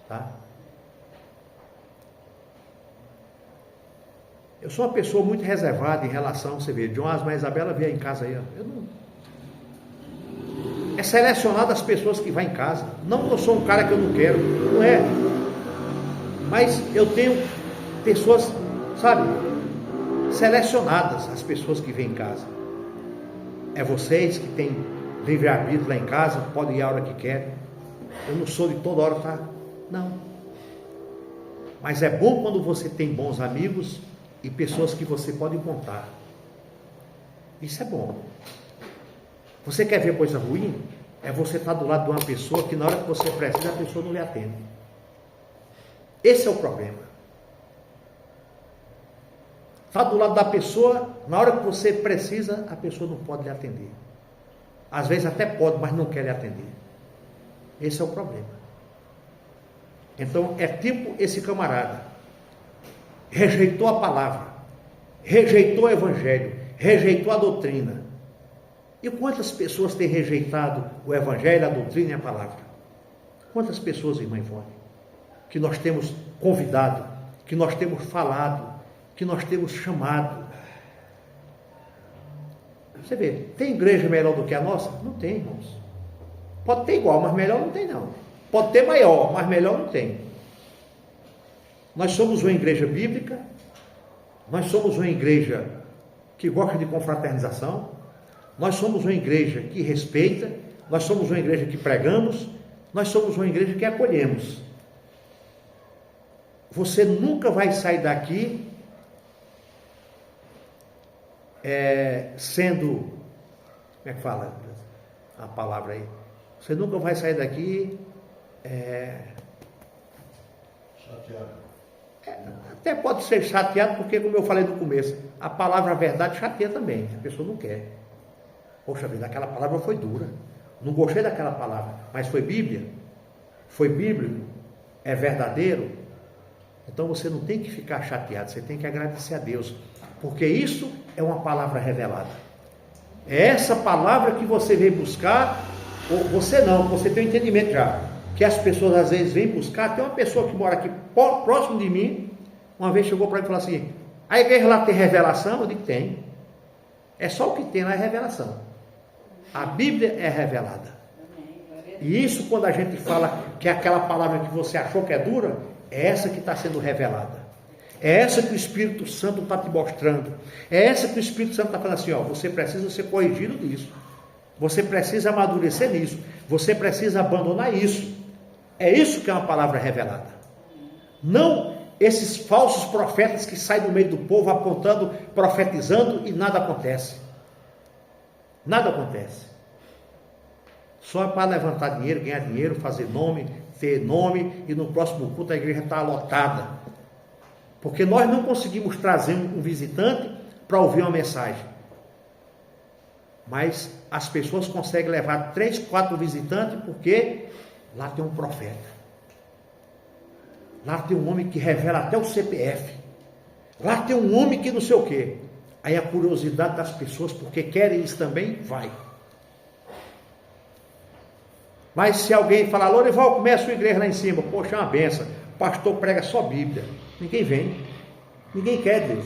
Tá? Eu sou uma pessoa muito reservada em relação, você vê, John Asma e Isabela vêm em casa aí, ó. Eu não... É selecionado as pessoas que vão em casa. Não que eu sou um cara que eu não quero, não é. Mas eu tenho pessoas, sabe, selecionadas, as pessoas que vêm em casa. É vocês que têm livre-arbítrio lá em casa, podem ir a hora que querem. Eu não sou de toda hora, tá? Não. Mas é bom quando você tem bons amigos e pessoas que você pode contar. Isso é bom. Você quer ver coisa ruim? É você estar do lado de uma pessoa que na hora que você precisa, a pessoa não lhe atende. Esse é o problema. Estar do lado da pessoa, na hora que você precisa, a pessoa não pode lhe atender. Às vezes até pode, mas não quer lhe atender. Esse é o problema. Então é tipo esse camarada. Rejeitou a palavra, rejeitou o Evangelho, rejeitou a doutrina. E quantas pessoas têm rejeitado o Evangelho, a doutrina e a palavra? Quantas pessoas, irmã Ivone, que nós temos convidado, que nós temos falado, que nós temos chamado? Você vê, tem igreja melhor do que a nossa? Não tem, irmãos. Pode ter igual, mas melhor não tem não. Pode ter maior, mas melhor não tem. Nós somos uma igreja bíblica, nós somos uma igreja que gosta de confraternização, nós somos uma igreja que respeita, nós somos uma igreja que pregamos, nós somos uma igreja que acolhemos. Você nunca vai sair daqui sendo, como é que fala a palavra aí? Você nunca vai sair daqui Chateado. Até pode ser chateado, porque, como eu falei no começo, a palavra verdade chateia também, a pessoa não quer. Poxa vida, aquela palavra foi dura, não gostei daquela palavra, mas foi Bíblia, foi bíblico, é verdadeiro. Então você não tem que ficar chateado, você tem que agradecer a Deus, porque isso é uma palavra revelada. É essa palavra que você vem buscar, ou você não, você tem um entendimento já, que as pessoas às vezes vêm buscar. Tem uma pessoa que mora aqui próximo de mim, uma vez chegou para mim e falou assim: a igreja lá tem revelação? Eu digo: tem. É só o que tem lá é revelação. A Bíblia é revelada. E isso, quando a gente fala que aquela palavra que você achou que é dura, é essa que está sendo revelada. É essa que o Espírito Santo está te mostrando. É essa que o Espírito Santo está falando assim: ó, você precisa ser corrigido nisso. Você precisa amadurecer nisso. Você precisa abandonar isso. É isso que é uma palavra revelada. Não esses falsos profetas que saem no meio do povo apontando, profetizando, e nada acontece. Nada acontece. Só é para levantar dinheiro, ganhar dinheiro, fazer nome, ter nome, e no próximo culto a igreja está lotada. Porque nós não conseguimos trazer um visitante para ouvir uma mensagem. Mas as pessoas conseguem levar 3, 4 visitantes, porque lá tem um profeta. Lá tem um homem que revela até o CPF. Lá tem um homem que não sei o quê. Aí a curiosidade das pessoas, porque querem isso também, vai. Mas se alguém falar: Lorival, começa a sua igreja lá em cima, poxa, é uma benção, o pastor prega só Bíblia, ninguém vem, ninguém quer Deus,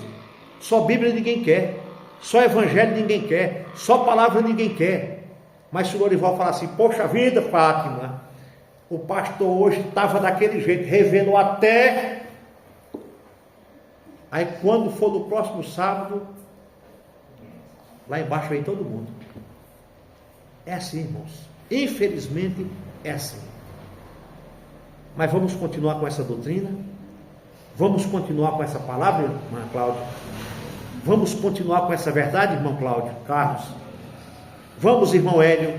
só Bíblia ninguém quer, só Evangelho ninguém quer, só palavra ninguém quer. Mas se o Lorival falar assim: poxa vida, Fátima, o pastor hoje estava daquele jeito, revelou até... Aí quando for no próximo sábado, lá embaixo vem todo mundo. É assim, irmãos. Infelizmente é assim. Mas vamos continuar com essa doutrina? Vamos continuar com essa palavra, irmã Cláudia? Vamos continuar com essa verdade, irmão Cláudio, Carlos? Vamos, irmão Hélio,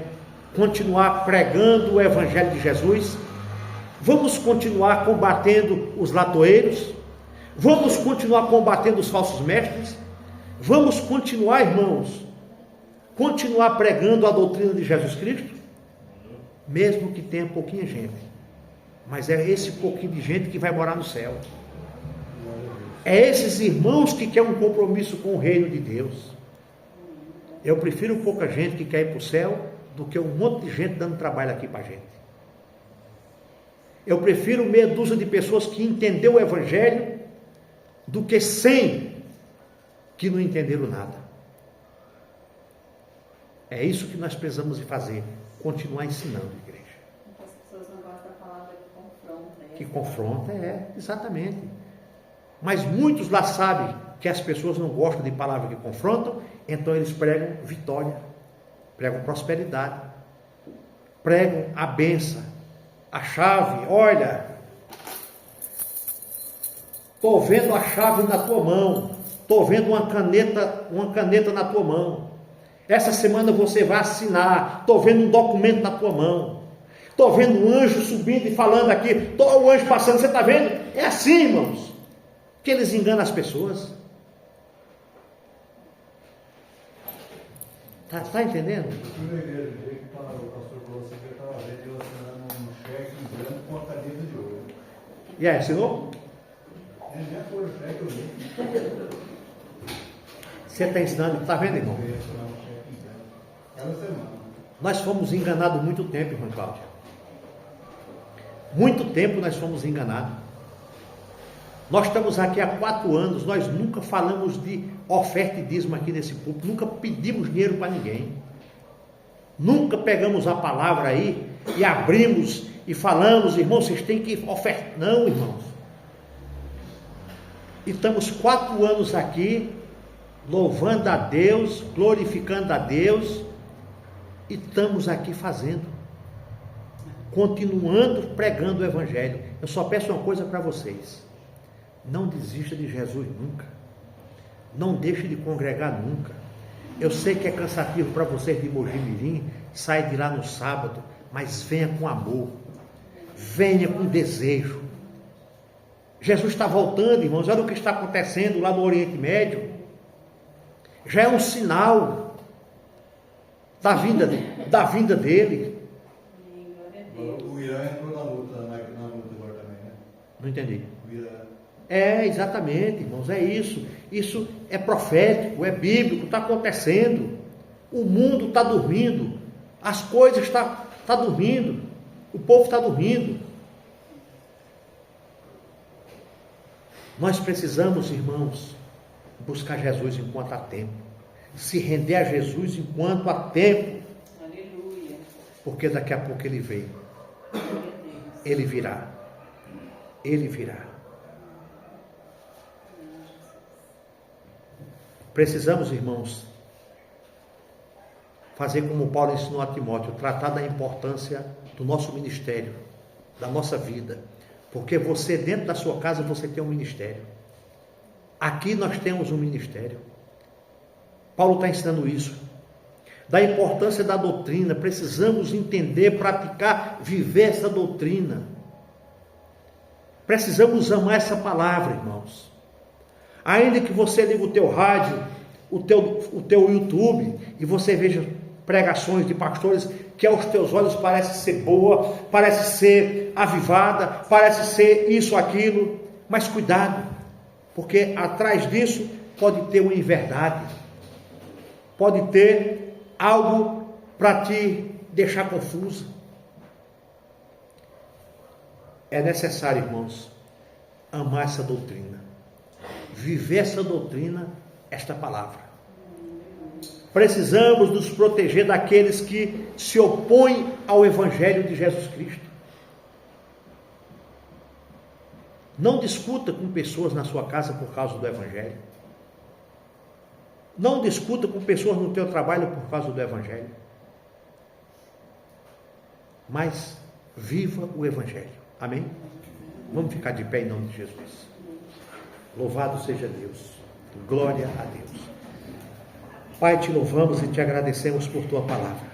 continuar pregando o Evangelho de Jesus? Vamos continuar combatendo os latoeiros? Vamos continuar combatendo os falsos mestres? Vamos continuar, irmãos, continuar pregando a doutrina de Jesus Cristo? Mesmo que tenha pouquinha gente, mas é esse pouquinho de gente que vai morar no céu. É esses irmãos que querem um compromisso com o reino de Deus. Eu prefiro pouca gente que quer ir para o céu do que um monte de gente dando trabalho aqui para a gente. Eu prefiro meia dúzia de pessoas que entenderam o Evangelho do que 100 que não entenderam nada. É isso que nós precisamos de fazer, continuar ensinando a igreja. As pessoas não gostam da palavra que confronta. Que confronta, exatamente. Mas muitos lá sabem que as pessoas não gostam de palavras que confrontam, então eles pregam vitória, pregam prosperidade, pregam a bênção, a chave. Olha, estou vendo a chave na tua mão, estou vendo uma caneta na tua mão. Essa semana você vai assinar, estou vendo um documento na tua mão, estou vendo um anjo subindo e falando aqui, estou o anjo passando, você está vendo? É assim, irmãos, que eles enganam as pessoas. Está entendendo? Eu na igreja, que o pastor falou assim, que eu estava vendo eu assinando um cheque em branco com a caneta de ouro. E aí, assinou? É, já foi o cheque, eu vi. Você está ensinando, está vendo, irmão? Eu ia assinar um cheque em branco. Cada semana. Nós fomos enganados muito tempo, irmã Cláudia. Muito tempo nós fomos enganados. Nós estamos aqui há 4 anos, nós nunca falamos de oferta e dízimo aqui nesse púlpito, nunca pedimos dinheiro para ninguém. Nunca pegamos a palavra aí e abrimos e falamos, irmãos, vocês têm que ofertar. Não, irmãos. E estamos 4 anos aqui, louvando a Deus, glorificando a Deus, e estamos aqui fazendo, continuando pregando o Evangelho. Eu só peço uma coisa para vocês: não desista de Jesus nunca, não deixe de congregar nunca. Eu sei que é cansativo para vocês de Mogi-mirim, sair de lá no sábado, mas venha com amor, venha com desejo. Jesus está voltando, irmãos. Olha o que está acontecendo lá no Oriente Médio. Já é um sinal da vinda dele. O Irã entrou na luta agora também, né? Não entendi. O Irã. É, exatamente, irmãos, é isso. Isso é profético, é bíblico, está acontecendo. O mundo está dormindo, as coisas estão dormindo, o povo está dormindo. Nós precisamos, irmãos, buscar Jesus enquanto há tempo, se render a Jesus enquanto há tempo. Aleluia. Porque daqui a pouco ele vem, ele virá, ele virá. Precisamos, irmãos, fazer como Paulo ensinou a Timóteo, tratar da importância do nosso ministério, da nossa vida, porque você, dentro da sua casa, você tem um ministério. Aqui nós temos um ministério. Paulo está ensinando isso, da importância da doutrina. Precisamos entender, praticar, viver essa doutrina. Precisamos amar essa palavra, irmãos. Ainda que você ligue o teu rádio, o teu YouTube, e você veja pregações de pastores que aos teus olhos parece ser boa, parece ser avivada, parece ser isso, aquilo, mas cuidado, porque atrás disso pode ter uma inverdade, pode ter algo para te deixar confuso. É necessário, irmãos, amar essa doutrina, viver essa doutrina, esta palavra. Precisamos nos proteger daqueles que se opõem ao Evangelho de Jesus Cristo. Não discuta com pessoas na sua casa por causa do Evangelho. Não discuta com pessoas no teu trabalho por causa do Evangelho. Mas viva o Evangelho. Amém? Vamos ficar de pé em nome de Jesus. Louvado seja Deus. Glória a Deus. Pai, te louvamos e te agradecemos por tua palavra.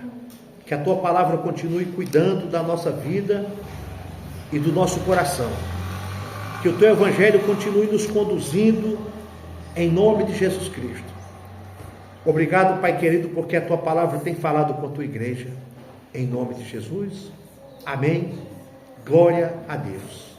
Que a tua palavra continue cuidando da nossa vida e do nosso coração. Que o teu Evangelho continue nos conduzindo em nome de Jesus Cristo. Obrigado, Pai querido, porque a tua palavra tem falado com a tua igreja. Em nome de Jesus. Amém. Glória a Deus.